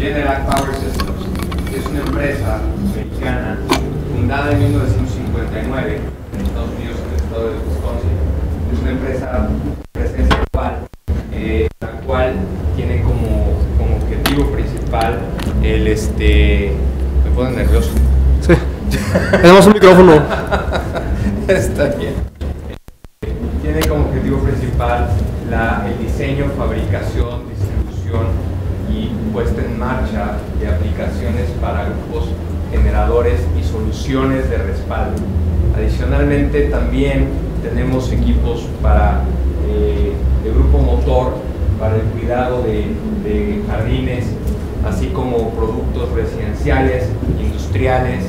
Generac Power Systems es una empresa americana fundada en 1959 en Estados Unidos, en el estado de Wisconsin. Es una empresa de presencia global, la cual tiene como objetivo principal el me pone nervioso. Sí. Tenemos un micrófono. Está bien. Tiene como objetivo principal el diseño, fabricación, distribución y puesta en marcha de aplicaciones para grupos generadores y soluciones de respaldo. Adicionalmente también tenemos equipos de grupo motor para el cuidado de jardines, así como productos residenciales, industriales,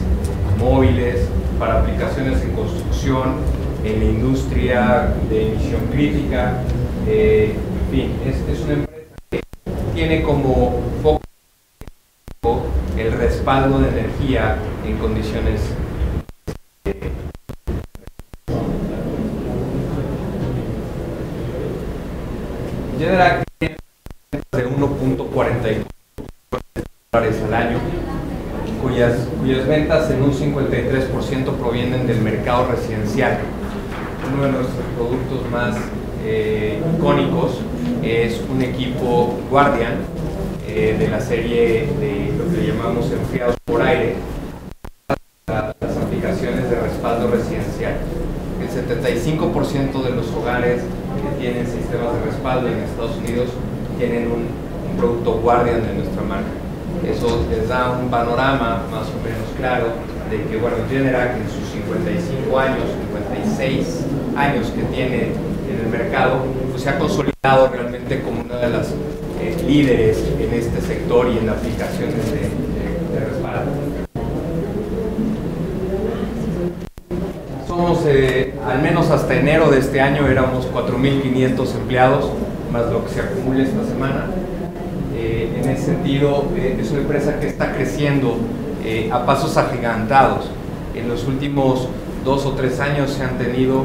móviles, para aplicaciones en construcción, en la industria de emisión crítica. En fin, es una empresa que tiene como foco el respaldo de energía en condiciones Generac tiene de 1.42 dólares al año, cuyas ventas en un 53% provienen del mercado residencial. Uno de nuestros productos más icónicos es un equipo Guardian de la serie de lo que llamamos enfriados por aire, las aplicaciones de respaldo residencial. El 75% de los hogares que tienen sistemas de respaldo en Estados Unidos tienen un producto Guardian de nuestra marca. Eso les da un panorama más o menos claro de que, bueno, Generac en sus 55 años, 56 años que tiene en el mercado, pues se ha consolidado realmente como una de las líderes en este sector y en aplicaciones de respaldo. Somos, al menos hasta enero de este año, éramos 4.500 empleados, más lo que se acumula esta semana. En ese sentido, es una empresa que está creciendo a pasos agigantados. En los últimos 2 o 3 años se han tenido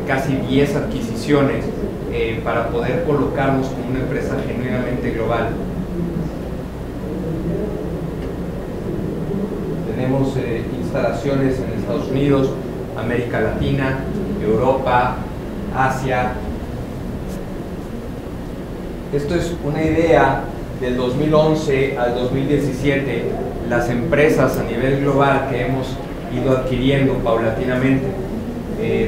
casi 10 adquisiciones para poder colocarnos como una empresa genuinamente global. Tenemos instalaciones en Estados Unidos, América Latina, Europa, Asia. Esto es una idea del 2011 al 2017, las empresas a nivel global que hemos ido adquiriendo paulatinamente.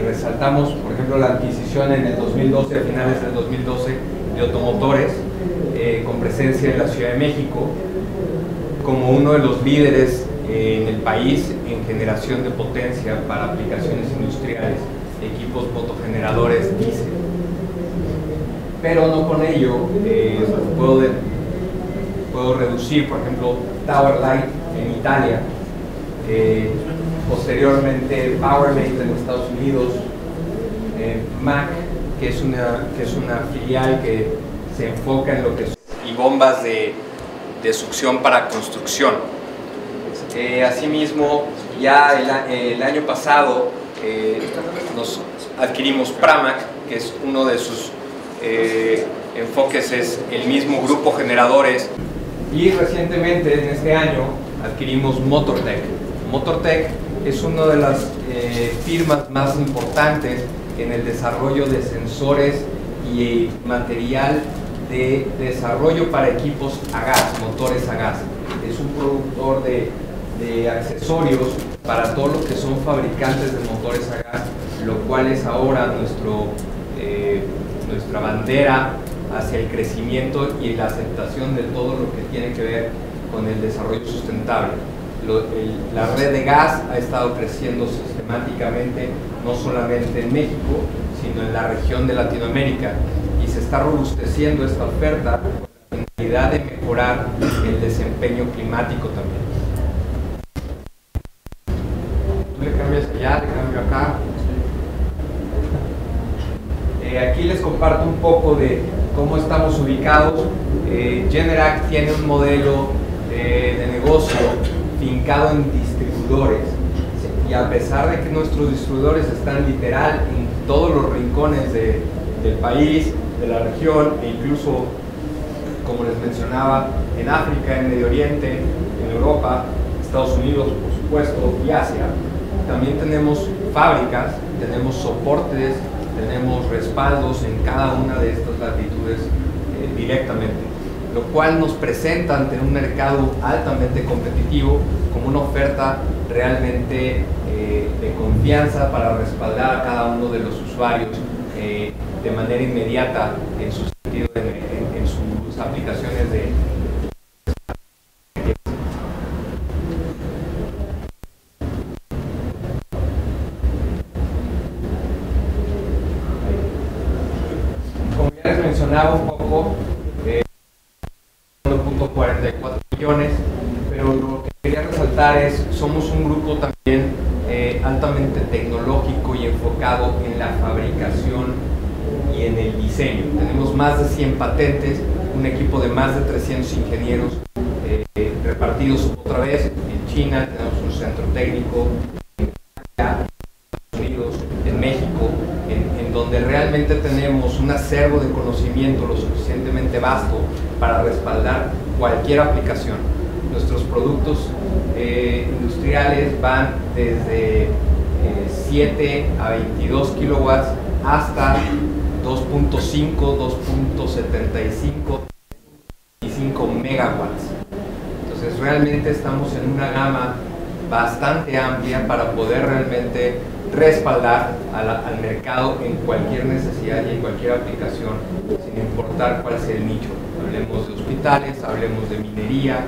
Resaltamos, por ejemplo, la adquisición en el 2012, a finales del 2012, de Automotores, con presencia en la Ciudad de México, como uno de los líderes en el país en generación de potencia para aplicaciones industriales, equipos motogeneradores diésel. Pero no con ello puedo reducir, por ejemplo, Tower Light en Italia, posteriormente PowerMate en Estados Unidos, Mac, que es una filial que se enfoca en lo que son y bombas de succión para construcción. Asimismo, ya el año pasado nos adquirimos Pramac, que es uno de sus enfoques, es el mismo grupo generadores, y recientemente en este año adquirimos Motortech. Motortech es una de las firmas más importantes en el desarrollo de sensores y material de desarrollo para equipos a gas, motores a gas. Es un productor de accesorios para todo lo que son fabricantes de motores a gas, lo cual es ahora nuestra bandera hacia el crecimiento y la aceptación de todo lo que tiene que ver con el desarrollo sustentable. La red de gas ha estado creciendo sistemáticamente, no solamente en México, sino en la región de Latinoamérica, y se está robusteciendo esta oferta con la finalidad de mejorar el desempeño climático también. Tú le cambias allá, le cambio acá. Aquí les comparto un poco de cómo estamos ubicados. Generac tiene un modelo de negocio fincado en distribuidores, y a pesar de que nuestros distribuidores están literal en todos los rincones del país, de la región e incluso como les mencionaba, en África, en Medio Oriente, en Europa, Estados Unidos, por supuesto, y Asia. También tenemos fábricas, tenemos soportes, tenemos respaldos en cada una de estas latitudes directamente, lo cual nos presenta ante un mercado altamente competitivo como una oferta realmente de confianza para respaldar a cada uno de los usuarios de manera inmediata en su sentido, en sus aplicaciones de. Como ya les mencionaba un poco, 1.44 millones, pero lo que quería resaltar es, somos un grupo también altamente tecnológico y enfocado en la fabricación y en el diseño. Tenemos más de 100 patentes, un equipo de más de 300 ingenieros repartidos otra vez en China, tenemos un centro técnico en Estados Unidos, en México, en donde realmente tenemos un acervo de conocimiento lo suficientemente vasto para respaldar cualquier aplicación. Nuestros productos industriales van desde 7 a 22 kilowatts hasta 2.5, 2.75 y 5 megawatts. Entonces realmente estamos en una gama bastante amplia para poder realmente respaldar al mercado en cualquier necesidad y en cualquier aplicación, sin importar cuál sea el nicho. Hablemos de hospitales, hablemos de minería,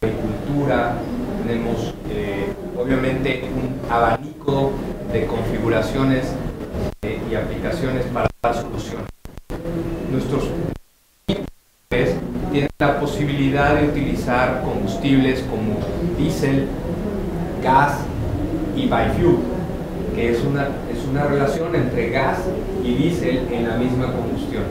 agricultura, tenemos obviamente un abanico de configuraciones y aplicaciones para dar soluciones. Nuestros equipos tienen la posibilidad de utilizar combustibles como diésel, gas y biofuel, que es una relación entre gas y diésel en la misma combustión.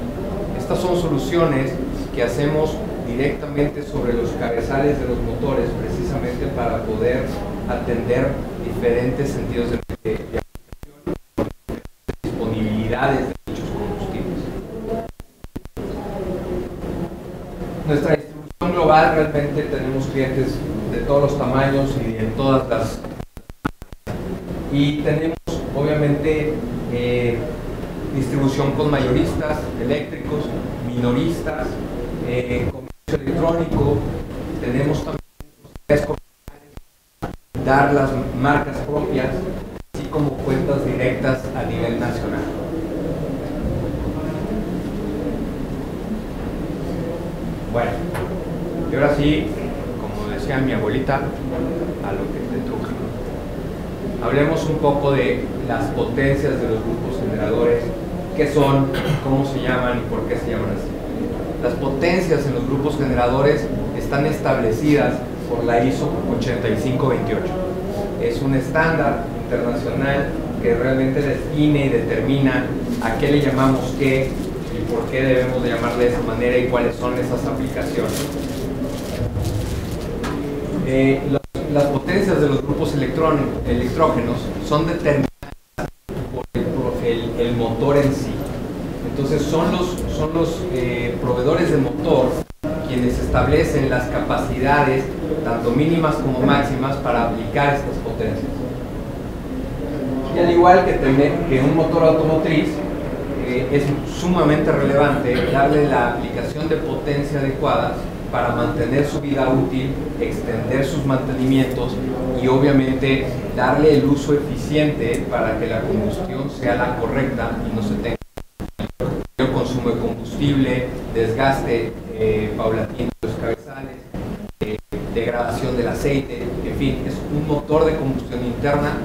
Estas son soluciones que hacemos directamente sobre los cabezales de los motores, precisamente para poder atender diferentes sentidos de disponibilidades de dichos combustibles. Nuestra distribución global, realmente tenemos clientes de todos los tamaños y de todas las. Y tenemos obviamente distribución con mayoristas eléctricos, minoristas, comercio electrónico. Tenemos también dar las marcas propias, así como cuentas directas a nivel nacional. Bueno, y ahora sí, como decía mi abuelita, a lo que te truje. Hablemos un poco de las potencias de los grupos generadores, qué son, cómo se llaman y por qué se llaman así. Las potencias en los grupos generadores están establecidas por la ISO 8528. Es un estándar internacional que realmente define y determina a qué le llamamos qué y por qué debemos de llamarle de esa manera y cuáles son esas aplicaciones. Las potencias de los grupos electrógenos son determinadas por el motor en sí. Entonces son los proveedores de motor quienes establecen las capacidades, tanto mínimas como máximas, para aplicar estas potencias. Y al igual que un motor automotriz, es sumamente relevante darle la aplicación de potencia adecuada para mantener su vida útil, extender sus mantenimientos y obviamente darle el uso eficiente para que la combustión sea la correcta y no se tenga consumo de combustible, desgaste paulatino de los cabezales, degradación del aceite, en fin, es un motor de combustión interna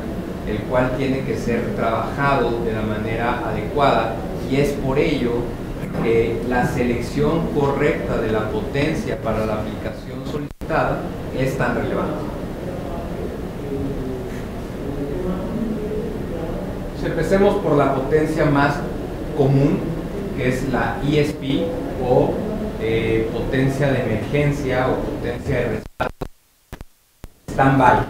el cual tiene que ser trabajado de la manera adecuada, y es por ello que la selección correcta de la potencia para la aplicación solicitada es tan relevante. Empecemos por la potencia más común, que es la ESP o potencia de emergencia o potencia de respaldo stand-by.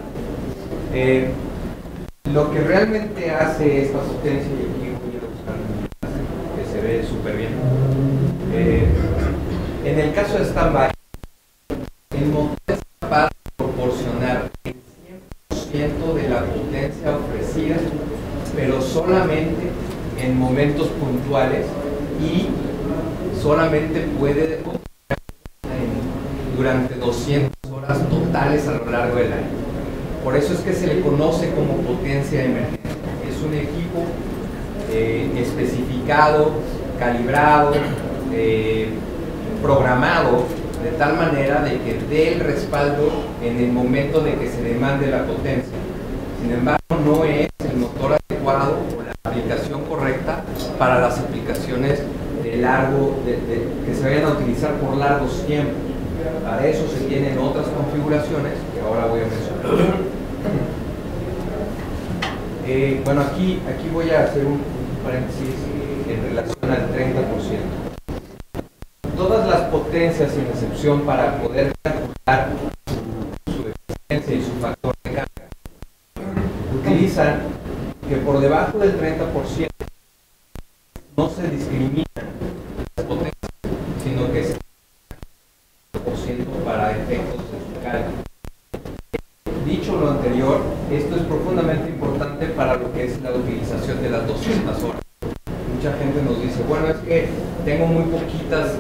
Lo que realmente hace esta potencia, y aquí voy a buscar que se ve súper bien, de stand-by, el motor es capaz de proporcionar el 100% de la potencia ofrecida, pero solamente en momentos puntuales y solamente puede durante 200 horas totales a lo largo del año. Por eso es que se le conoce como potencia emergente. Es un equipo especificado, calibrado, programado de tal manera de que dé el respaldo en el momento de que se demande la potencia. Sin embargo, no es el motor adecuado o la aplicación correcta para las aplicaciones de que se vayan a utilizar por largos tiempos. Para eso se tienen otras configuraciones que ahora voy a mencionar. Bueno, aquí voy a hacer un paréntesis en relación al 30%. Todas las potencias, sin excepción, para poder calcular su eficiencia y su factor de carga, utilizan que por debajo del 30% no se discriminan las potencias, sino que se para efectos de su carga. Dicho lo anterior, esto es profundamente importante para lo que es la utilización de las 200 horas. Mucha gente nos dice, bueno, es que tengo muy poquitas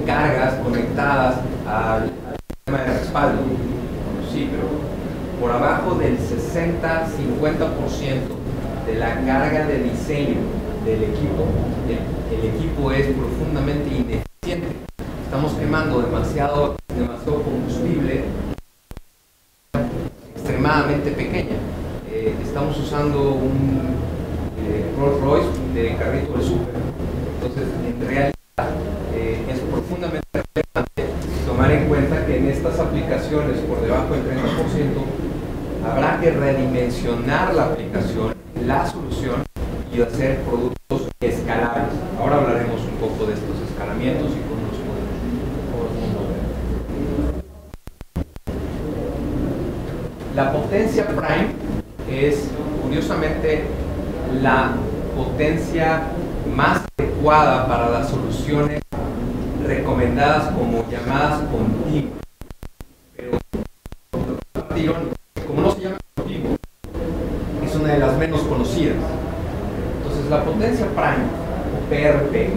cargas conectadas al sistema de respaldo. Bueno, sí, pero por abajo del 60-50% de la carga de diseño del equipo, el equipo es profundamente ineficiente. Estamos quemando demasiado combustible extremadamente pequeña. Estamos usando un Rolls Royce de carrito de súper. Entonces, en realidad, es profundamente relevante tomar en cuenta que en estas aplicaciones por debajo del 30% habrá que redimensionar la aplicación, la solución y hacer productos escalables. Ahora hablaremos un poco de estos escalamientos y cómo los podemos mover. La potencia prime es, curiosamente, la potencia más adecuada para las soluciones recomendadas como llamadas continuas. Pero, como no se llama continuo, es una de las menos conocidas. Entonces, la potencia prime, o PRP,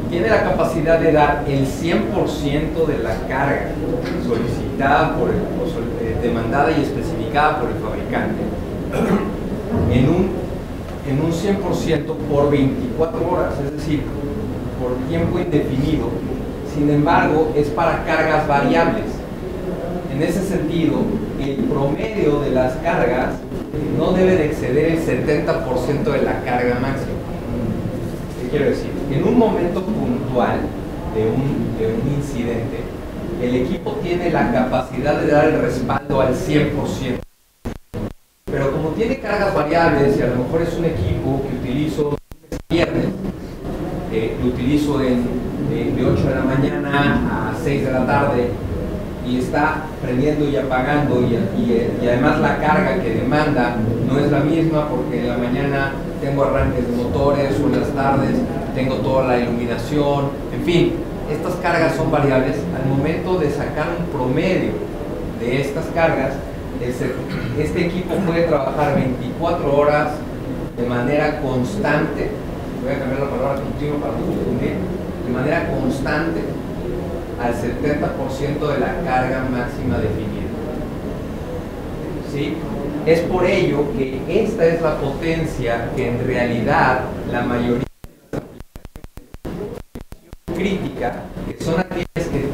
tiene la capacidad de dar el 100% de la carga solicitada demandada y especificada por el fabricante en un 100% por 24 horas, es decir, por tiempo indefinido. Sin embargo, es para cargas variables. En ese sentido, el promedio de las cargas no debe de exceder el 70% de la carga máxima. ¿Qué quiero decir? En un momento puntual de un incidente, el equipo tiene la capacidad de dar el respaldo al 100%. Pero como tiene cargas variables y a lo mejor es un equipo que utilizo viernes, lo utilizo de 8 de la mañana a 6 de la tarde y está prendiendo y apagando y además la carga que demanda no es la misma porque en la mañana tengo arranques de motores o en las tardes tengo toda la iluminación, en fin, estas cargas son variables. Al momento de sacar un promedio de estas cargas, este equipo puede trabajar 24 horas de manera constante, voy a cambiar la palabra continuo para no confundir, de manera constante al 70% de la carga máxima definida. ¿Sí? Es por ello que esta es la potencia que en realidad la mayoría de las aplicaciones críticas, que son aquellas que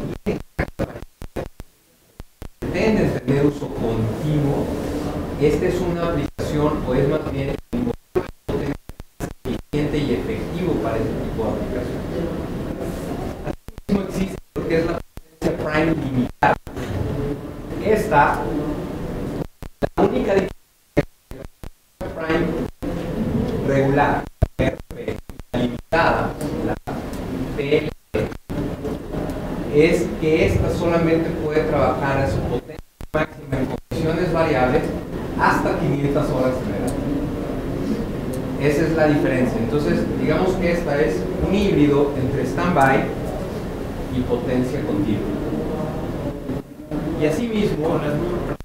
pretenden tener uso continuo, esta es una aplicación o es más bien un motor de potencia eficiente y efectivo para este tipo de aplicaciones. Asimismo existe lo que es la potencia prime limitada. Esta, la única diferencia entre la prime regular, la limitada, la PL, es que esta solamente puede trabajar a su potencia máxima en condiciones variables hasta 500 horas en verano. Esa es la diferencia. Entonces, digamos que esta es un híbrido entre stand-by y potencia continua. Y asimismo, con las mismas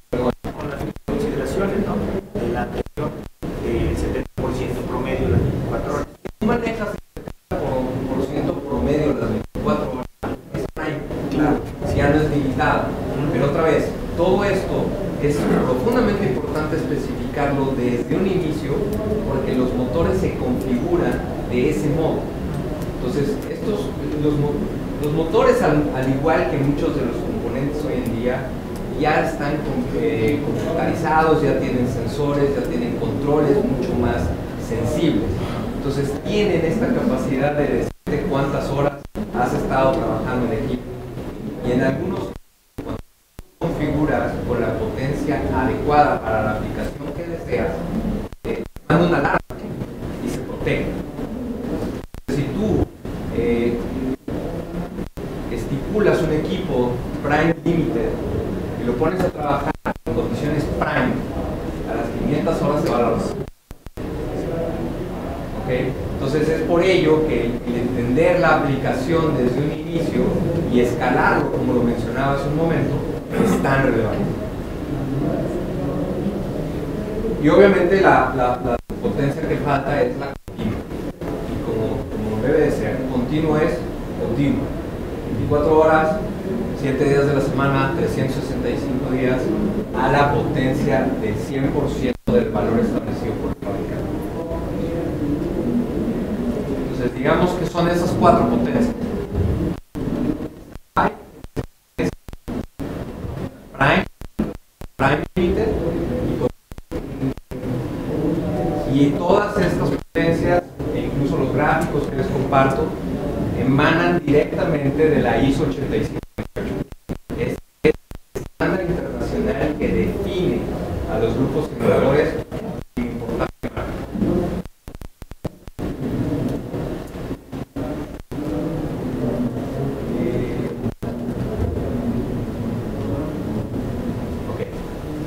consideraciones, ¿no? El anterior, 70% promedio las 24 horas. tú manejas el 70% promedio de las 24 horas, es prime, Claro. si ya no es limitado. Pero otra vez, todo esto es profundamente importante especificarlo desde un inicio porque los motores se configuran de ese modo. Entonces, los motores, al igual que muchos de los componentes hoy en día, ya están computarizados, ya tienen sensores, ya tienen controles mucho más sensibles. Entonces, tienen esta capacidad de decirte cuántas horas has estado trabajando en equipo. Y en algunos configuras con la potencia adecuada para la aplicación que deseas, manda una alarma y se protege. Si tú estipulas un equipo Prime Limited y lo pones a trabajar en condiciones Prime, a las 500 horas se va a la luz. ¿Okay? Entonces es por ello que el entender la aplicación desde un inicio y escalarlo, como lo mencionaba hace un momento, es tan relevante. Y obviamente la potencia que falta es la continua. Y como debe de ser, continuo es continuo. 24 horas, 7 días de la semana, 365 días, a la potencia del 100% del valor establecido por el fabricante. Entonces digamos que son esas 4 potencias. Prime Limited y todas estas potencias e incluso los gráficos que les comparto emanan directamente de la ISO 8528. Es el estándar internacional que define a los grupos generadores importantes.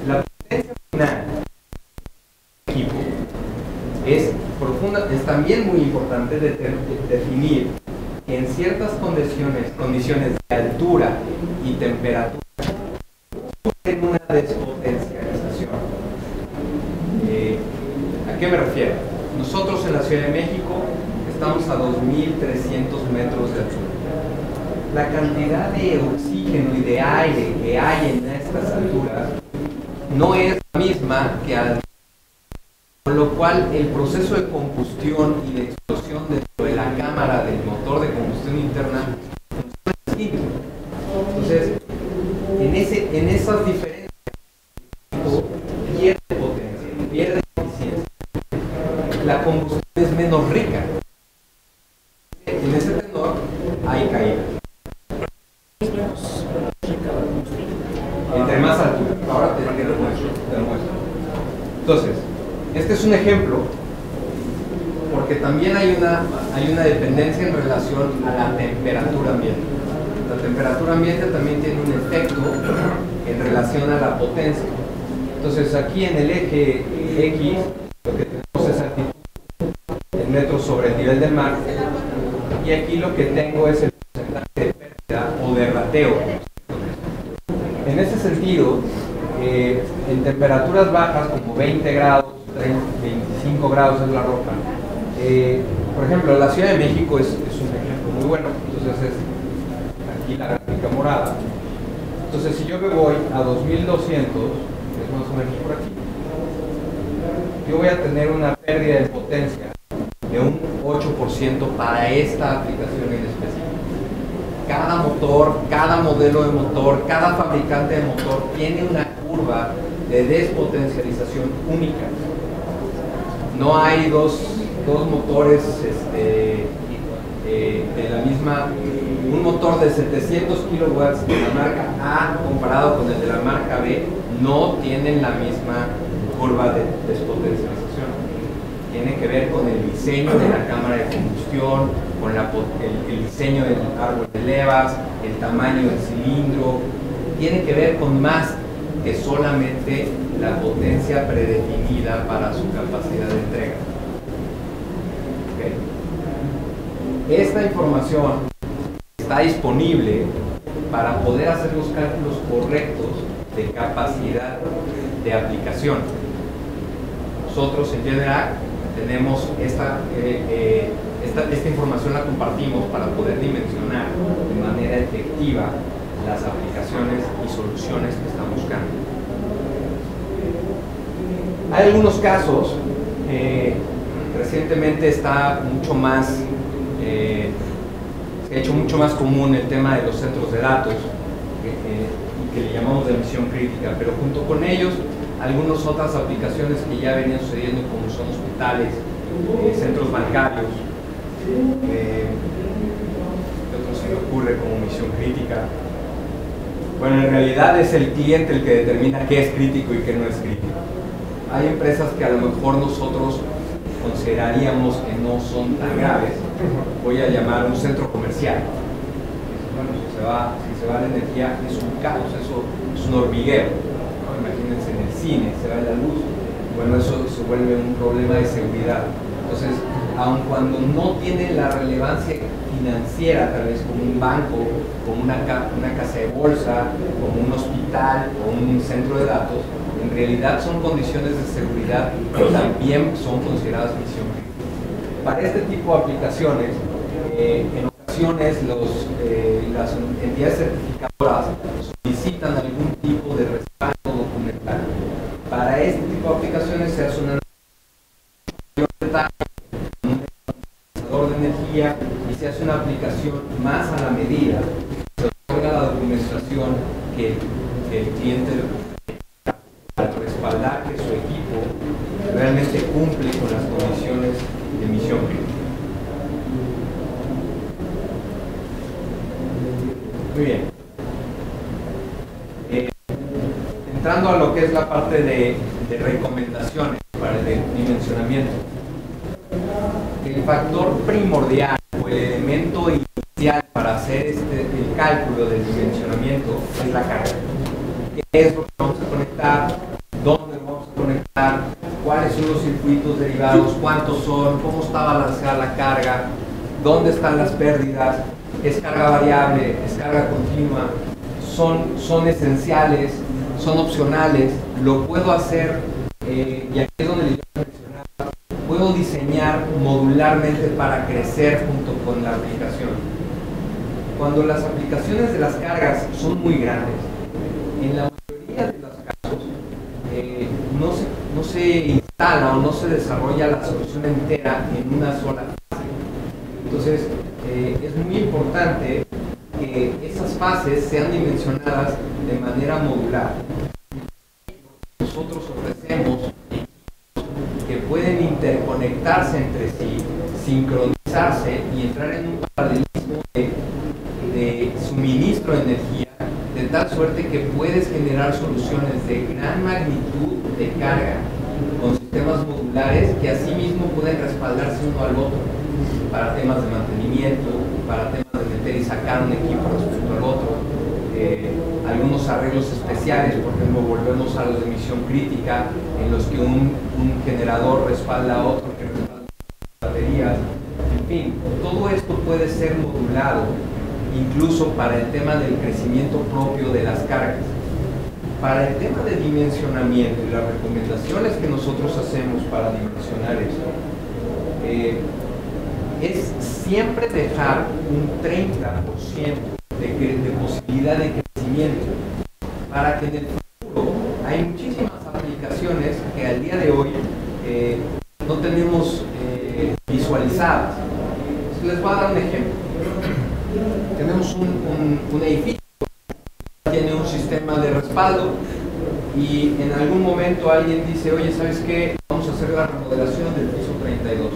La potencia final del equipo es también muy importante definir que en ciertas condiciones de altura y temperatura sufren una despotencialización. ¿A qué me refiero? Nosotros en la Ciudad de México estamos a 2.300 metros de altura. La cantidad de oxígeno y de aire que hay en estas alturas no es la misma que con lo cual el proceso de combustión y de explosión dentro de la cámara del motor de combustión interna funciona distinto. Entonces, en esas diferencias pierde potencia, pierde eficiencia. La combustión es menos rica. En ese tenor hay caída. Entre más altura. Ahora te lo muestro. Entonces, este es un ejemplo porque también hay una dependencia en relación a la temperatura ambiente. La temperatura ambiente también tiene un efecto en relación a la potencia. Entonces aquí en el eje X lo que tenemos es altitud en metros sobre el nivel del mar y aquí lo que tengo es el porcentaje de pérdida o de rateo. En ese sentido, en temperaturas bajas como 20 grados, 25 grados es la roja. Por ejemplo, la Ciudad de México es un ejemplo muy bueno. Entonces es aquí la gráfica morada. Entonces si yo me voy a 2200, que es más o menos por aquí, yo voy a tener una pérdida de potencia de un 8% para esta aplicación en específico. Cada motor, cada modelo de motor, cada fabricante de motor tiene una curva de despotencialización única. No hay dos motores de la misma, un motor de 700 kilowatts de la marca A comparado con el de la marca B no tienen la misma curva de despotencialización. Tiene que ver con el diseño de la cámara de combustión, con el diseño del árbol de levas, el tamaño del cilindro. Tiene que ver con más que solamente la potencia predefinida para su capacidad de entrega. ¿Okay? Esta información está está disponible para poder hacer los cálculos correctos de capacidad de aplicación. Nosotros en Generac tenemos esta información, la compartimos para poder dimensionar de manera efectiva las aplicaciones y soluciones que están buscando. Hay algunos casos, recientemente está mucho más, se ha hecho mucho más común el tema de los centros de datos, que le llamamos de misión crítica, pero junto con ellos algunas otras aplicaciones que ya venían sucediendo, como son hospitales, centros bancarios, ¿qué otro se me ocurre como misión crítica? Bueno, en realidad es el cliente el que determina qué es crítico y qué no es crítico. Hay empresas que a lo mejor nosotros consideraríamos que no son tan graves. Voy a llamar un centro comercial. Bueno, si se va la energía, es un caos, eso es un hormiguero, ¿no? Imagínense en el cine, se va la luz, bueno, eso se vuelve un problema de seguridad. Entonces, aun cuando no tiene la relevancia financiera, tal vez como un banco, como una casa de bolsa, como un hospital o un centro de datos, en realidad son condiciones de seguridad que también son consideradas misión crítica. Para este tipo de aplicaciones, en ocasiones las entidades certificadoras solicitan algún tipo de respaldo documental. Para este tipo de aplicaciones se hace una de energía y se hace una aplicación más a la medida, se otorga la documentación que el cliente para respaldar que su equipo realmente cumple con las condiciones de misión crítica. Muy bien. Entrando a lo que es la parte de recomendaciones para el dimensionamiento. El factor primordial o el elemento inicial para hacer el cálculo del dimensionamiento es la carga. ¿Qué es lo que vamos a conectar? ¿Dónde lo vamos a conectar? ¿Cuáles son los circuitos derivados? ¿Cuántos son? ¿Cómo está balanceada la carga? ¿Dónde están las pérdidas? ¿Es carga variable? ¿Es carga continua? ¿Son esenciales? ¿Son opcionales? ¿Lo puedo hacer? Y aquí es donde les voy a mencionar. Puedo diseñar modularmente para crecer junto con la aplicación. Cuando las aplicaciones de las cargas son muy grandes, en la mayoría de los casos no se instala o no se desarrolla la solución entera en una sola fase. Entonces, es muy importante que esas fases sean dimensionadas de manera modular. Nosotros ofrecemos que pueden interconectarse entre sí, sincronizarse y entrar en un paralelismo de suministro de energía, de tal suerte que puedes generar soluciones de gran magnitud de carga con sistemas modulares que asimismo pueden respaldarse uno al otro para temas de mantenimiento, para temas de meter y sacar un equipo respecto al otro, algunos arreglos especiales, por ejemplo, volvemos a los de misión crítica, en los que un generador respalda a otro que respalda baterías, en fin, todo esto puede ser modulado incluso para el tema del crecimiento propio de las cargas. Para el tema de dimensionamiento y las recomendaciones que nosotros hacemos para dimensionar esto, es siempre dejar un 30% de posibilidad de crecimiento, para que en el futuro hay muchísimas aplicaciones que al día de hoy no tenemos visualizadas. Les voy a dar un ejemplo. Tenemos un edificio que tiene un sistema de respaldo y en algún momento alguien dice, oye, ¿sabes qué? Vamos a hacer la remodelación del piso 32.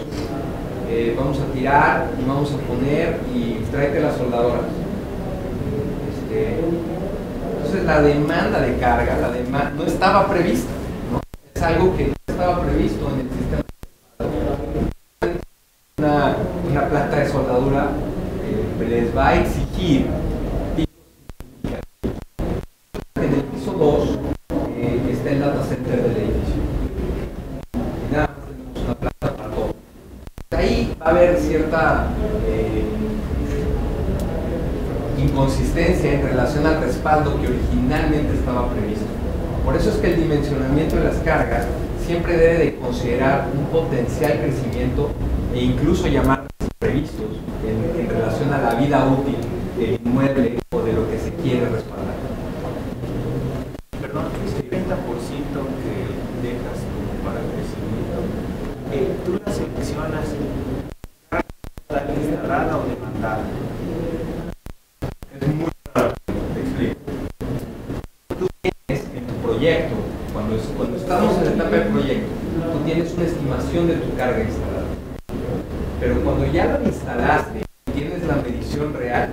Vamos a tirar y vamos a poner y tráete las soldadoras. Entonces la demanda de carga, no estaba prevista, ¿no? Es algo que no estaba previsto en el sistema de soldadura. Una planta de soldadura les va a exigir en el piso 2 está el data center del edificio. Y nada más tenemos una planta para todo. Ahí va a haber cierta inconsistencia en relación al respaldo que originalmente estaba previsto. Por eso es que el dimensionamiento de las cargas siempre debe de considerar un potencial crecimiento e incluso llamar previstos en relación a la vida útil del inmueble o de lo que se quiere respaldar. Perdón, ese 30% que dejas como para crecimiento, ¿tú la seleccionas instalada o demandada? Es muy raro, te explico. Tú tienes en tu proyecto, cuando estamos en la etapa del proyecto, tú tienes una estimación de tu carga instalada. Pero cuando ya la instalaste y tienes la medición real,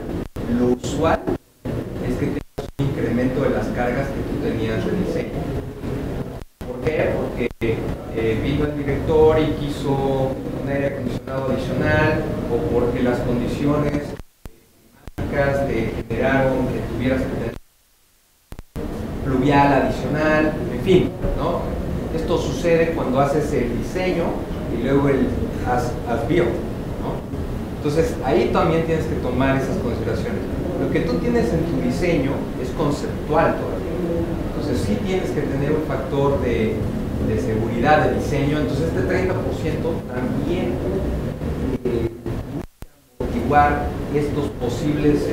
lo usual es que tengas un incremento de las cargas que tú tenías de diseño. ¿Por qué? Porque vino el director y quiso un aire acondicionado adicional, o porque las condiciones climáticas te generaron que tuvieras que tener pluvial adicional, en fin, ¿no? Esto sucede cuando haces el diseño y luego el as-built, ¿no? Entonces ahí también tienes que tomar esas consideraciones. Lo que tú tienes en tu diseño es conceptual todavía. Entonces sí tienes que tener un factor de seguridad de diseño. Entonces este 30% también busca motivar estos posibles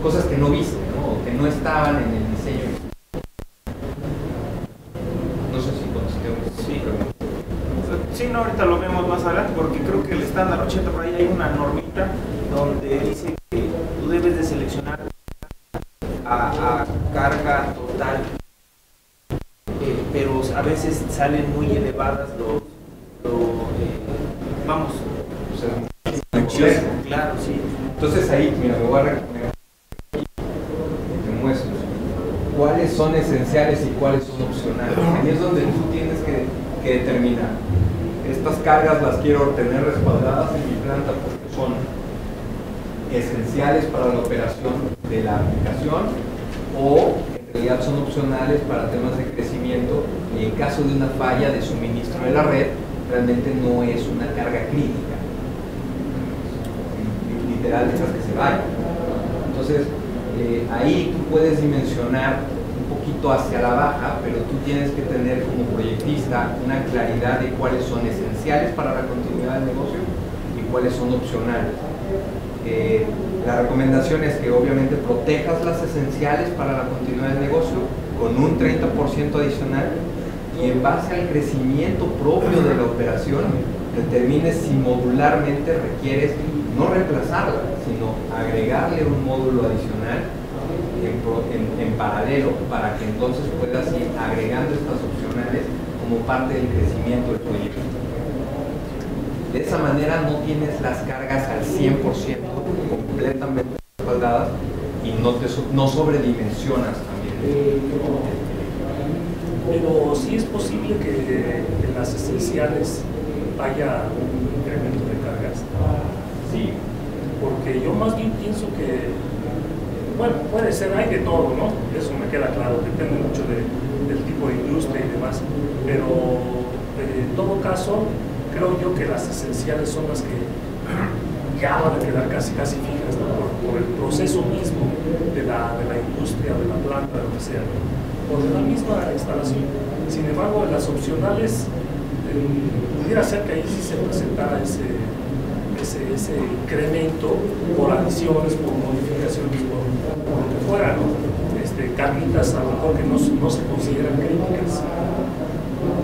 cosas que no viste, ¿no? O que no estaban en el diseño. No sé si contesté un poco. Sí. Sí, no, ahorita lo vemos más adelante porque creo que el estándar 80 por ahí hay una normita donde dice que tú debes de seleccionar a carga total, pero a veces salen muy elevadas vamos, claro, sí. Entonces ahí, mira, me voy a recoger y te muestro cuáles son esenciales y cuáles son opcionales. Ahí es donde tú tienes que determinar. Estas cargas las quiero tener respaldadas en mi planta porque son esenciales para la operación de la aplicación, o en realidad son opcionales para temas de crecimiento, y en caso de una falla de suministro de la red realmente no es una carga crítica, literal dejas que se vaya. Entonces ahí tú puedes dimensionar un poquito hacia la baja, pero tú tienes que tener como proyectista una claridad de cuáles son esenciales para la continuidad del negocio y cuáles son opcionales. La recomendación es que obviamente protejas las esenciales para la continuidad del negocio con un 30% adicional, y en base al crecimiento propio de la operación determines si modularmente requieres no reemplazarla, sino agregarle un módulo adicional en paralelo, para que entonces puedas ir agregando estas opcionales como parte del crecimiento del proyecto. De esa manera no tienes las cargas al 100% completamente respaldadas y no sobredimensionas también. Pero sí es posible que en las esenciales haya un incremento de cargas. Sí. Porque yo más bien pienso que, bueno, puede ser, hay de todo, ¿no? Eso me queda claro, depende mucho del tipo de industria y demás. Pero en todo caso, creo yo que las esenciales son las que ya van a quedar casi fijas, ¿no? Por el proceso mismo de la industria, de la planta, de lo que sea, por la misma instalación. Sin embargo, en las opcionales, pudiera ser que ahí sí se presentara ese incremento por adiciones, por modificaciones, por lo que fuera, ¿no? Carguitas a lo mejor que no se consideran críticas.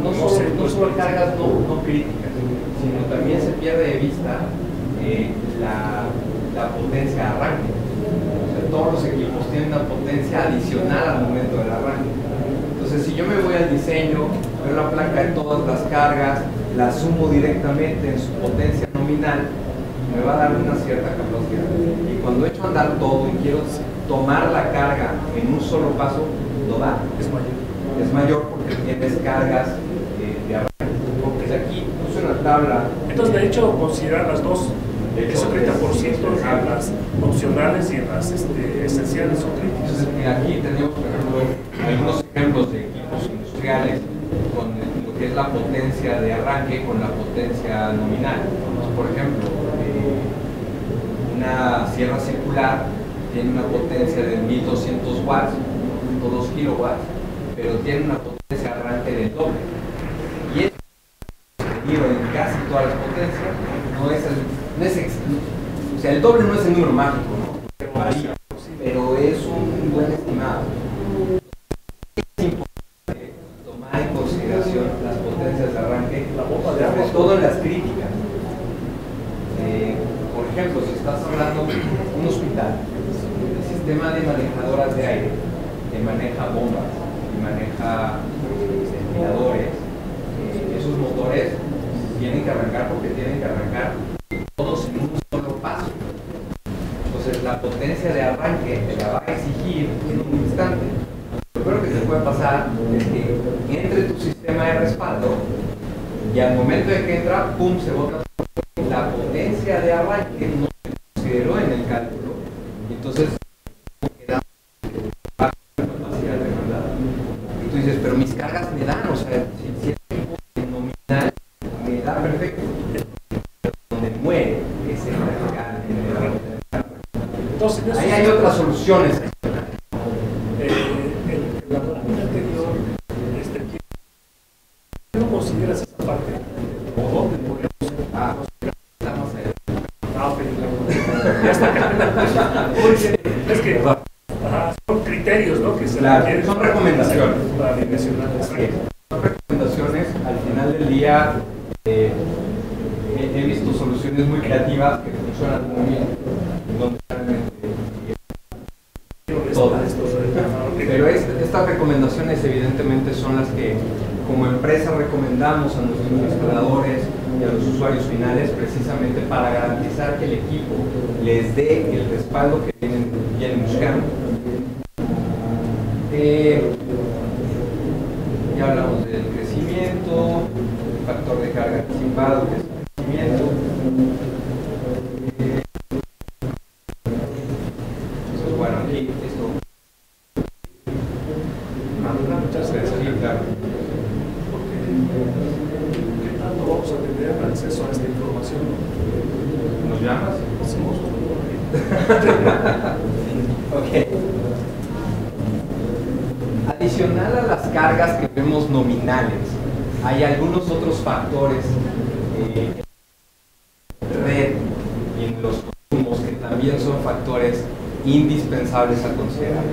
No solo cargas no críticas, sino también se pierde de vista la potencia de arranque. O sea, todos los equipos tienen una potencia adicional al momento del arranque. Entonces, si yo me voy al diseño, veo la placa de todas las cargas, la sumo directamente en su potencia nominal, me va a dar una cierta capacidad. Y cuando echo a andar todo y quiero tomar la carga en un solo paso, no da. Es mayor porque tienes cargas de arranque. Porque aquí puse una tabla. Entonces, de hecho, considerar las dos, ese 30% en las opcionales y en las esenciales o críticas. Entonces, aquí tenemos, por ejemplo, algunos ejemplos de equipos industriales con lo que es la potencia de arranque con la potencia nominal. Entonces, por ejemplo, una sierra circular tiene una potencia de 1200 watts o 2 kilowatts, pero tiene una potencia de arranque del doble. Y eso, en casi todas las potencias, o sea, el doble no es el número mágico, ¿no? Varía, pero es un buen estimado. Es importante tomar en consideración las potencias de arranque, sobre todo en las críticas. Por ejemplo, si estás hablando de un hospital, el sistema de manejadoras de aire que maneja bombas y maneja ventiladores, esos motores tienen que arrancar porque tienen que arrancar todos en un solo paso. Entonces la potencia de arranque te la va a exigir en un instante. Lo primero que te puede pasar es que entre tu sistema de respaldo y al momento de que entra, ¡pum!, se bota. La potencia de arranque no se consideró en el cálculo, y entonces queda baja la capacidad demandada. Y tú dices, pero mis cargas me dan, o sea, si es tiempo nominal, me da perfecto. Pero donde muere es en la carga. Entonces, ahí hay otras soluciones. La lámina anterior, ¿qué no consideras esa parte? ¿O dónde podríamos ya está. Es que son criterios, ¿no? Que se requieren, son recomendaciones para dimensionar. Son recomendaciones. Al final del día he visto soluciones muy creativas que funcionan muy bien, donde realmente todas. Pero estas recomendaciones evidentemente son las que como empresa recomendamos a nuestros instaladores y a los usuarios finales, precisamente para garantizar que el equipo les dé el respaldo que vienen buscando. Ya hablamos del crecimiento, el factor de carga anticipado, que es el crecimiento. Entonces, bueno, aquí esto. Muchas gracias. Sí, claro. ¿Qué tanto vamos a tener acceso a esta información? ¿Nos llamas? Hacemos Ok. Adicional a las cargas que vemos nominales, hay algunos otros factores en red y en los consumos que también son factores indispensables a considerar.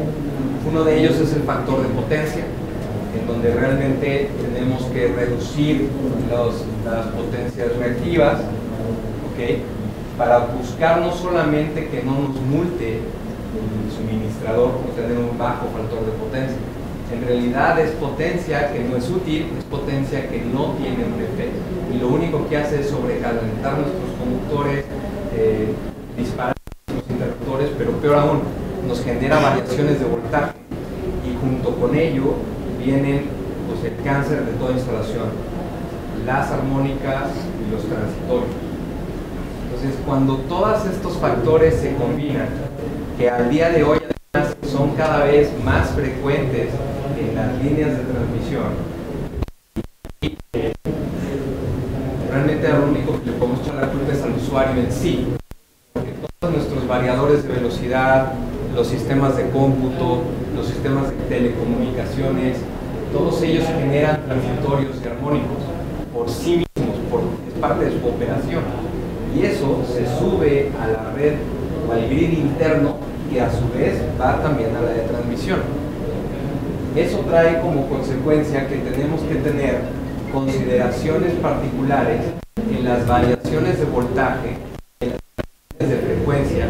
Uno de ellos es el factor de potencia, en donde realmente tenemos que reducir las potencias reactivas, ¿okay?, para buscar no solamente que no nos multe el suministrador por tener un bajo factor de potencia. En realidad es potencia que no es útil, es potencia que no tiene un efecto, y lo único que hace es sobrecalentar nuestros conductores, disparar nuestros interruptores, pero peor aún, nos genera variaciones de voltaje, y junto con ello vienen pues, el cáncer de toda instalación, las armónicas y los transitorios. Entonces, cuando todos estos factores se combinan, que al día de hoy además son cada vez más frecuentes en las líneas de transmisión, realmente lo único que le podemos echar la culpa es al usuario en sí, porque todos nuestros variadores de velocidad, los sistemas de cómputo, los sistemas de telecomunicaciones, todos ellos generan transitorios y armónicos por sí mismos, es parte de su operación, y eso se sube a la red o al grid interno, que a su vez va también a la de transmisión. Eso trae como consecuencia que tenemos que tener consideraciones particulares en las variaciones de voltaje, en las variaciones de frecuencia,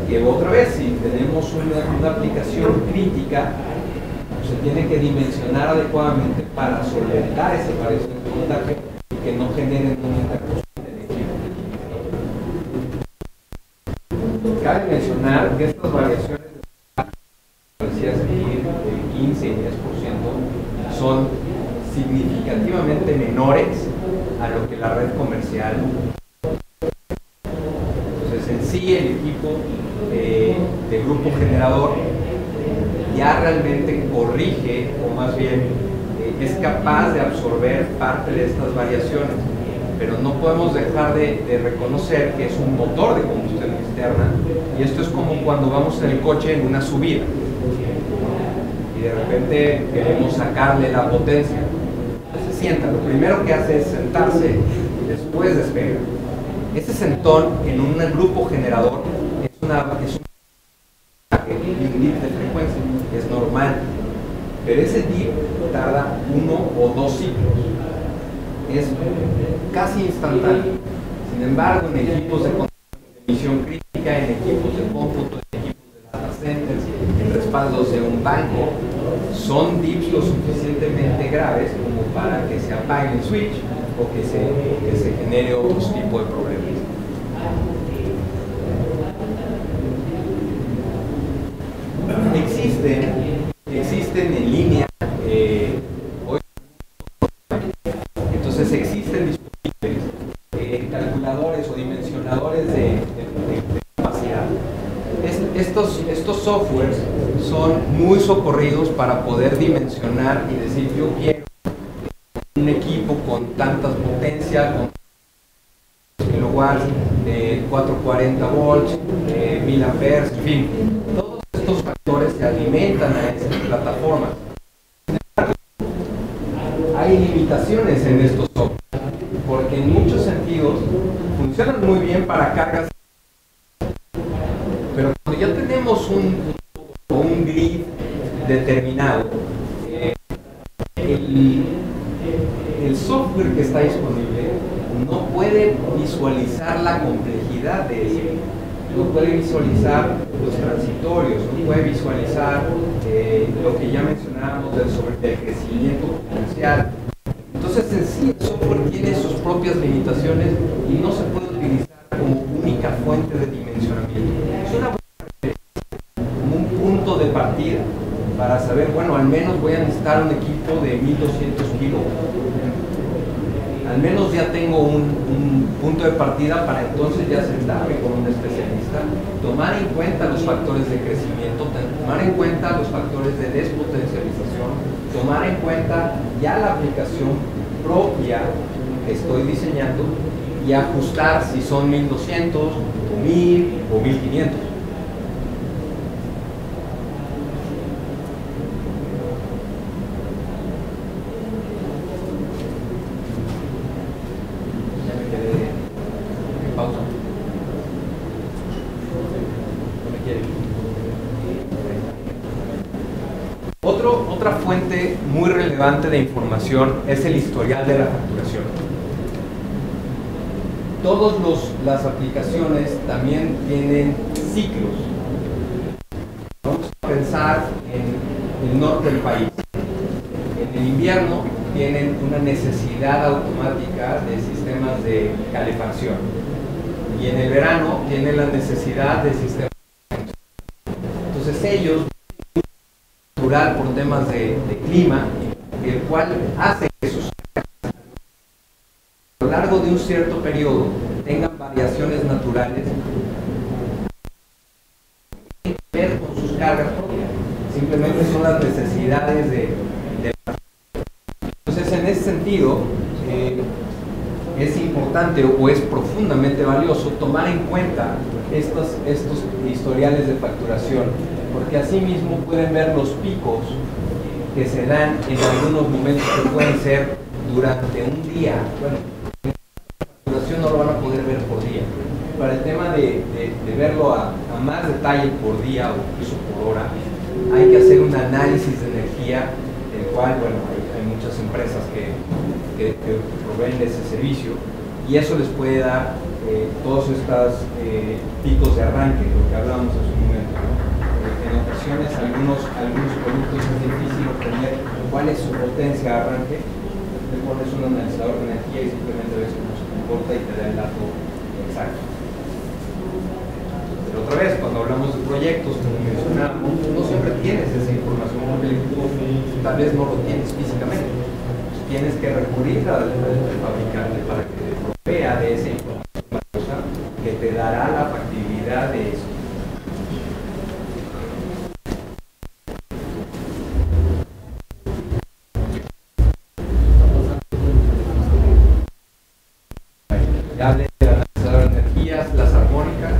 que otra vez, si tenemos una aplicación crítica, se tiene que dimensionar adecuadamente para solventar esas variaciones de voltaje y que no generen una interrupción del equipo. Cabe mencionar que estas variaciones de 15 y 10% son significativamente menores a lo que la red comercial. Entonces, en sí, el equipo de grupo generador ya realmente corrige, o más bien es capaz de absorber parte de estas variaciones, pero no podemos dejar de reconocer que es un motor de combustión externa, y Y esto es como cuando vamos en el coche en una subida y de repente queremos sacarle la potencia. Se sienta, lo primero que hace es sentarse y después despega. Ese sentón en un grupo generador es un dip de frecuencia, es normal, pero ese dip tarda 1 o 2 ciclos, es casi instantáneo. Sin embargo, en equipos de emisión crítica, en equipos de cómputo, en equipos de data centers, en respaldos de un banco, son dips lo suficientemente graves como para que se apague el switch o que se genere otro tipo de problemas. Existen en línea hoy, entonces existen disponibles calculadores o dimensionadores de capacidad. Estos softwares son muy socorridos para poder dimensionar y decir yo quiero un equipo con tantas potencias, con kilowatts, 440 volts, 1000 amperes, en fin, todos estos factores se alimentan a estas plataformas. Hay limitaciones en estos softwares, porque en muchos sentidos funcionan muy bien para cargas, pero cuando ya tenemos un grid determinado, el software que está disponible no puede visualizar la complejidad de ese grid, no puede visualizar los transitorios, no puede visualizar lo que ya mencionábamos del crecimiento potencial. Entonces en sí el software tiene sus propias limitaciones y no se puede utilizar como única fuente de dimensionamiento. Es una como un punto de partida para saber, bueno, al menos voy a necesitar un equipo de 1200 kilos. Al menos ya tengo un punto de partida para entonces ya sentarme con un especialista, tomar en cuenta los factores de crecimiento, tomar en cuenta los factores de despotencialización, tomar en cuenta ya la aplicación propia que estoy diseñando y ajustar si son 1200 o 1000 o 1500. Otra fuente muy relevante de información es el historial de la facturación. Todas las aplicaciones también tienen ciclos. Vamos a pensar en el norte del país. En el invierno tienen una necesidad automática de sistemas de calefacción y en el verano tienen la necesidad de sistemas de calefacción. Entonces ellos por temas de clima, el cual hace que sus cargas a lo largo de un cierto periodo tengan variaciones naturales que ver con sus cargas propias. Simplemente son las necesidades de entonces en ese sentido es importante o es profundamente valioso tomar en cuenta estos historiales de facturación, porque así mismo pueden ver los picos que se dan en algunos momentos que pueden ser durante un día. Bueno, la facturación no lo van a poder ver por día. Para el tema de verlo a más detalle por día o incluso por hora, hay que hacer un análisis de energía, el cual, bueno, hay muchas empresas que proveen de ese servicio, y eso les puede dar todos estos picos de arranque, lo que hablábamos hace un momento, ¿no? En ocasiones algunos productos es difícil obtener cuál es su potencia de arranque. Te pones un analizador de energía y simplemente ves cómo se comporta y te da el dato exacto. Pero otra vez, cuando hablamos de proyectos, como mencionábamos, no siempre tienes esa información porque el equipo tal vez no lo tienes físicamente. Tienes que recurrir al fabricante para que te provea de esa información valiosa que te dará la factibilidad de eso. Ya hablé del analizador de energías, las armónicas.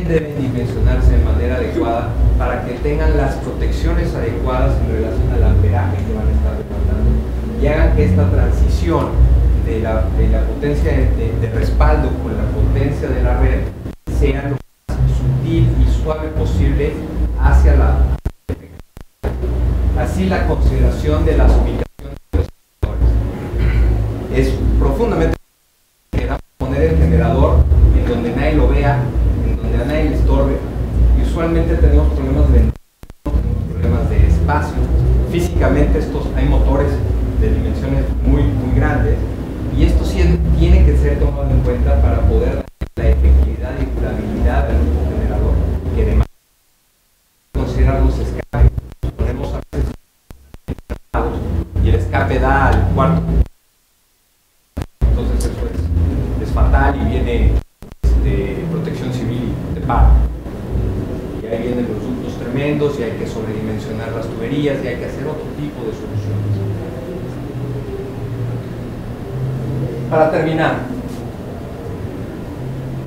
deben dimensionarse de manera adecuada para que tengan las protecciones adecuadas en relación al amperaje que van a estar demandando y hagan que esta transición de la potencia de respaldo con la potencia de la red sea lo más sutil y suave posible hacia la. Así la consideración de las ubicaciones de los generadores es profundamente poner el generador en donde nadie lo vea, en donde a nadie le estorbe, y usualmente tenemos problemas de tenemos problemas de espacio. Físicamente hay motores de dimensiones muy grandes, y esto sí tiene que ser tomado en cuenta para poder dar la efectividad y durabilidad del nuevo generador, que además considerar los escapes. Ponemos a veces y el escape da al cuarto, entonces eso es fatal y viene protección civil de paro, y ahí vienen los ductos tremendos y hay que sobredimensionar las tuberías y hay que hacer otro tipo de soluciones. Para terminar,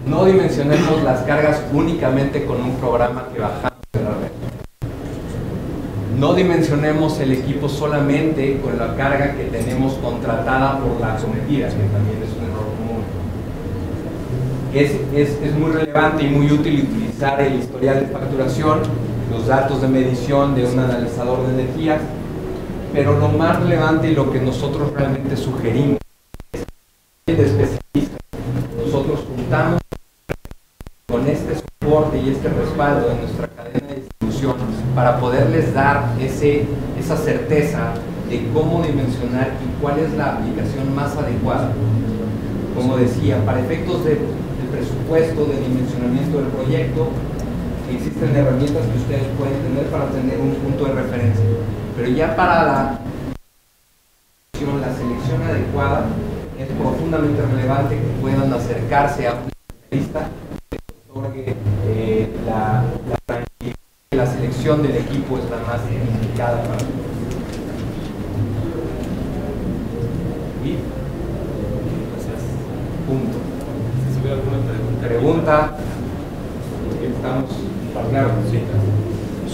no dimensionemos las cargas únicamente con un programa que bajamos de la red. No dimensionemos el equipo solamente con la carga que tenemos contratada por la sometida, que también es un error común. Es muy relevante y muy útil utilizar el historial de facturación, los datos de medición de un analizador de energías, pero lo más relevante y lo que nosotros realmente sugerimos es el de especialistas. Nosotros juntamos con este soporte y este respaldo de nuestra cadena de distribución para poderles dar esa certeza de cómo dimensionar y cuál es la aplicación más adecuada. Como decía, para efectos del presupuesto, de dimensionamiento del proyecto, existen herramientas que ustedes pueden tener para tener un punto de referencia, pero ya para la selección adecuada es profundamente relevante que puedan acercarse a un especialista que otorgue la selección del equipo es la más indicada para ti. Gracias. Punto. Si hubiera alguna pregunta, estamos claro. Sí.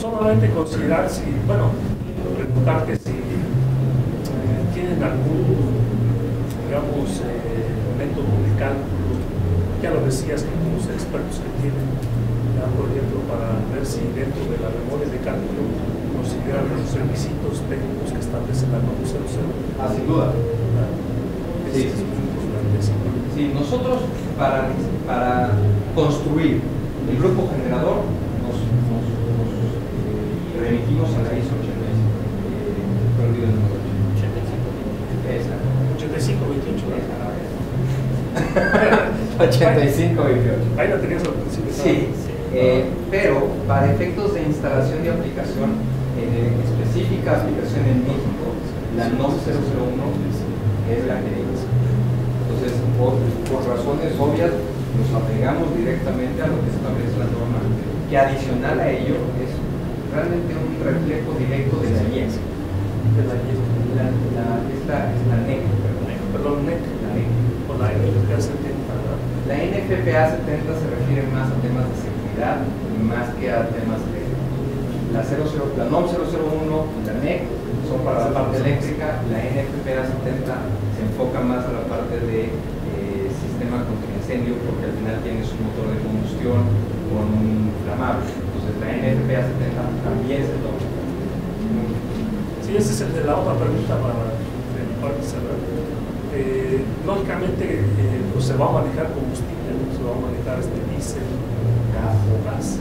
Solamente considerar si, bueno, preguntarte si tienen algún, digamos, método de cálculo, ya lo decías que con los expertos que tienen, ya, por ejemplo, para ver si dentro de la memoria de cálculo consideran los requisitos técnicos que establece la norma 00. Sin duda. Sí. Es muy importante. Sí, nosotros para construir el grupo generador nos remitimos a la ISO 85. 85-28. Ahí la tenías al principio. Sí, pero para efectos de instalación y aplicación, específica aplicación en México, la NOM 001 es la que dice. Entonces, por razones obvias, nos apegamos directamente a lo que establece la norma, que adicional a ello es realmente un reflejo directo de la NIEC. La NEC, perdón, NEC. La NEC. O la NFPA 70, ¿verdad? La NFPA 70 se refiere más a temas de seguridad más que a temas de la NOM 001 y la NEC son para la parte eléctrica. La NFPA 70 se enfoca más a la parte de sistema contra incendio, porque al final tienes un motor de combustión con un inflamable. Entonces la NFPA 70 también se toca. Sí, ese es el de la otra pregunta para cerrar. Lógicamente pues se va a manejar combustible, ¿no? Se va a manejar diésel, gas o gas.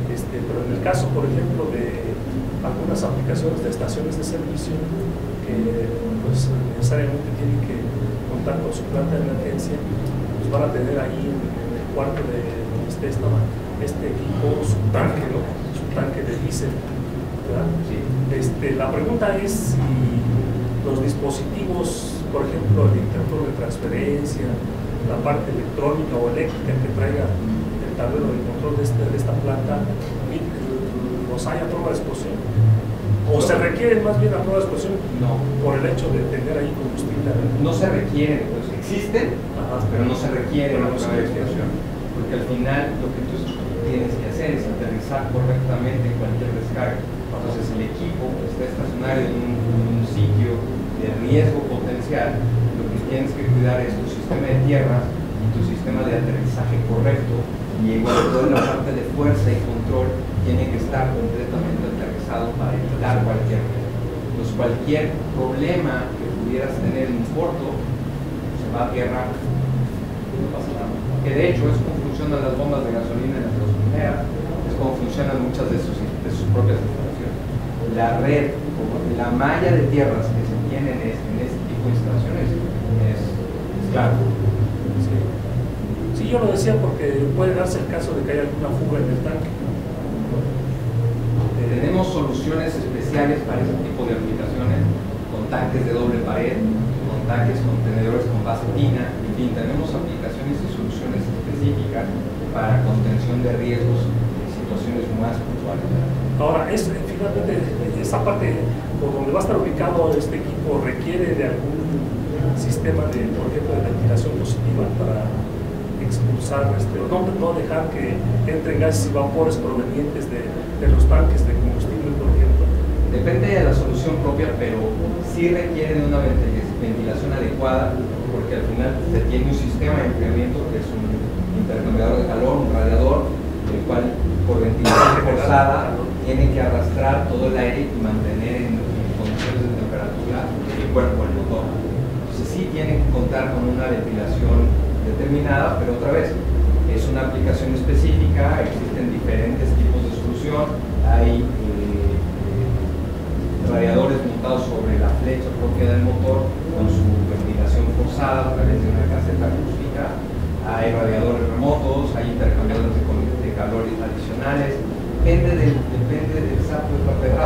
Pero en el caso, por ejemplo, de algunas aplicaciones de estaciones de servicio que pues necesariamente tienen que contar con su planta de emergencia, pues van a tener ahí en el cuarto de donde esté este equipo su tanque, ¿no? Su tanque de diésel, ¿verdad? Sí. La pregunta es si los dispositivos, por ejemplo, el interruptor de transferencia, la parte electrónica o eléctrica que traiga el tablero de control de esta planta, ¿los hay a prueba de explosión? ¿O se requieren más bien a prueba de explosión? No. Por el hecho de tener ahí combustible. No se requieren, pues existen, Ajá. pero no se requieren Pero a no se prueba de requieren. explosión. Porque al final lo que tú tienes que hacer es aterrizar correctamente en cualquier descarga. Entonces el equipo que está estacionario en un sitio de riesgo potencial, lo que tienes que cuidar es tu sistema de tierra y tu sistema de aterrizaje correcto, y igual toda la parte de fuerza y control tiene que estar completamente aterrizado para evitar cualquier riesgo. Pues cualquier problema que pudieras tener en un puerto, se va a tierra, no pasa nada. Que de hecho es como funcionan las bombas de gasolina en las gasolineras, es como funcionan muchas de sus propias instalaciones. La red, la malla de tierras que se tienen en este tipo de instalaciones es claro. Sí, yo lo decía porque puede darse el caso de que haya alguna fuga en el tanque. Tenemos soluciones especiales para ese tipo de aplicaciones, con tanques de doble pared, con tanques contenedores con base tina, en fin, tenemos aplicaciones y soluciones específicas para contención de riesgos en situaciones más puntuales. Ahora, finalmente, esa parte por donde va a estar ubicado este equipo requiere de algún sistema de, por ejemplo, de ventilación positiva para expulsar, no dejar que entren gases y vapores provenientes de los tanques de combustible, por ejemplo. Depende de la solución propia, pero sí requiere de una ventilación adecuada, porque al final se tiene un sistema de enfriamiento que es un intercambiador de calor, un radiador, el cual por ventilación forzada tiene que arrastrar todo el aire y mantener en condiciones de temperatura el cuerpo del motor. Entonces sí tiene que contar con una ventilación determinada, pero otra vez es una aplicación específica, existen diferentes tipos de solución, hay radiadores montados sobre la flecha propia del motor con su ventilación forzada a través de una caseta acústica, hay radiadores remotos, hay intercambiadores de calor adicionales, depende del sapo de papel.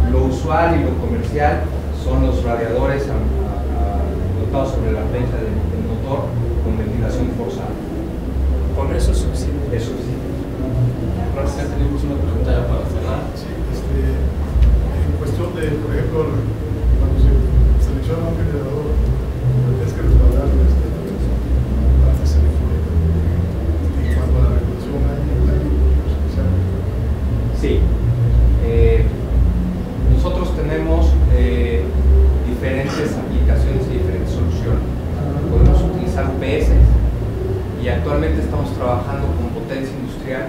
Lo usual y lo comercial son los radiadores montados sobre la flecha del motor con ventilación forzada. ¿Con eso es suficiente? Es suficiente. Gracias. Tenemos una pregunta ya para cerrar. Sí, en cuestión de, por ejemplo, cuando se selecciona un generador, tienes que respaldar la parte selección. En cuanto a la regulación, hay especial. Sí. Nosotros tenemos diferentes aplicaciones y diferentes soluciones. Podemos utilizar UPS y actualmente estamos trabajando con Potencia Industrial,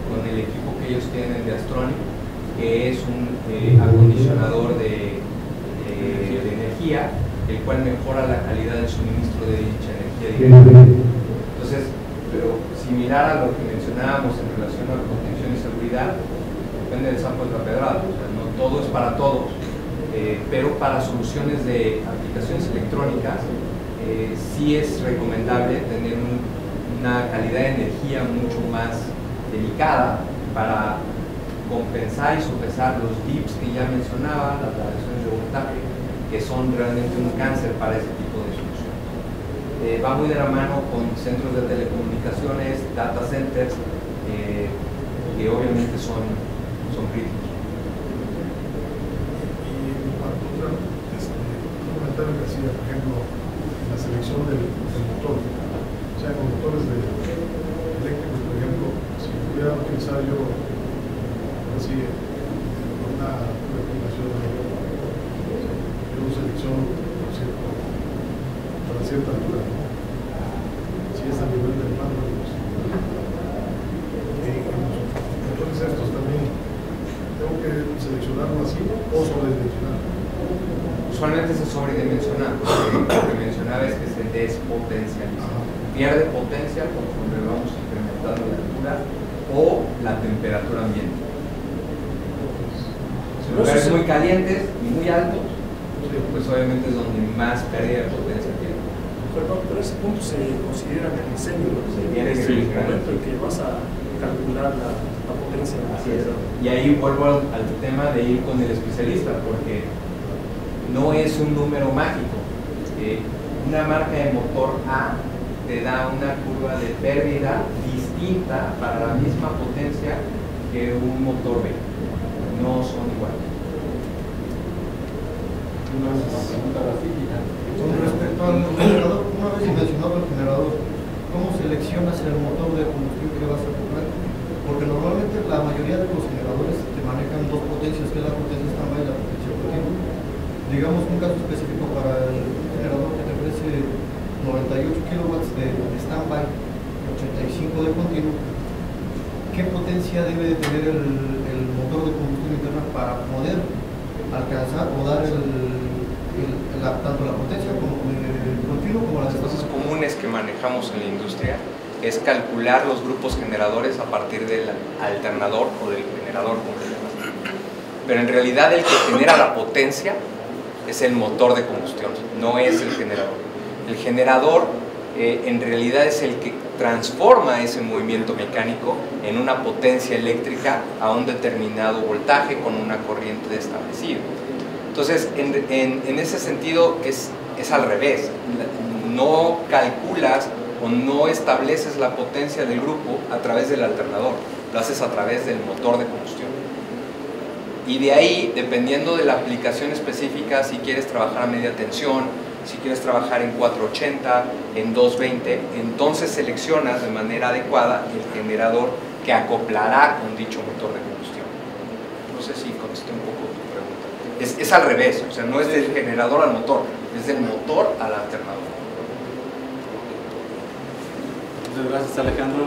con el equipo que ellos tienen de Astronic, que es un acondicionador de energía, el cual mejora la calidad del suministro de dicha energía. Entonces, pero similar a lo que mencionábamos en relación a protección y seguridad, depende del sapo de la pedrada, o sea, no todo es para todos, pero para soluciones de aplicaciones electrónicas sí es recomendable tener una calidad de energía mucho más delicada para compensar y sopesar los dips que ya mencionaba, las radiaciones de voltaje, que son realmente un cáncer para ese tipo de soluciones. Va muy de la mano con centros de telecomunicaciones, data centers, que obviamente son críticos. Y en cuanto a un comentario que hacía, por ejemplo, la selección del motor, o sea, con motores eléctricos, por ejemplo, si pudiera utilizar yo así una recomendación de una selección para cierta altura, ¿no? Si es a nivel del mando, entonces estos también tengo que seleccionarlo así o sobredimensionarlo. Usualmente se sobredimensiona, porque lo que mencionaba es que se despotencializa. Pierde potencia conforme vamos incrementando la altura o la temperatura ambiente. Si los lugares muy calientes y muy altos, pues obviamente es donde más pérdida de potencia tiene. Perdón, pero ese punto se considera en el diseño, ¿no? Tiene que el ser momento en que vas a calcular la potencia. Así es. Y ahí vuelvo al tema de ir con el especialista, porque no es un número mágico. Una marca de motor A te da una curva de pérdida distinta para la misma potencia que un motor B. No son iguales. Con respecto al generador, una vez mencionado el generador, ¿cómo seleccionas el motor de combustible que vas a comprar? Porque normalmente la mayoría de los generadores te manejan dos potencias, que es la potencia estándar y la potencia continua. Digamos un caso específico para el generador que te ofrece 98 kilowatts de standby, 85 de continuo. ¿Qué potencia debe de tener el motor de combustión interna para poder alcanzar o dar tanto la potencia como el continuo como las cosas comunes que manejamos en la industria es calcular los grupos generadores a partir del alternador o del generador, como se llama. Pero en realidad el que genera la potencia es el motor de combustión, no es el generador. El generador en realidad es el que transforma ese movimiento mecánico en una potencia eléctrica a un determinado voltaje con una corriente establecida. Entonces, en ese sentido es al revés. No calculas o no estableces la potencia del grupo a través del alternador, lo haces a través del motor de combustión. Y de ahí, dependiendo de la aplicación específica, si quieres trabajar a media tensión, si quieres trabajar en 480, en 220, entonces seleccionas de manera adecuada el generador que acoplará con dicho motor de combustión. No sé si contesté un poco tu pregunta. Es al revés, o sea, no es del generador al motor, es del motor al alternador. Muchas gracias, Alejandro.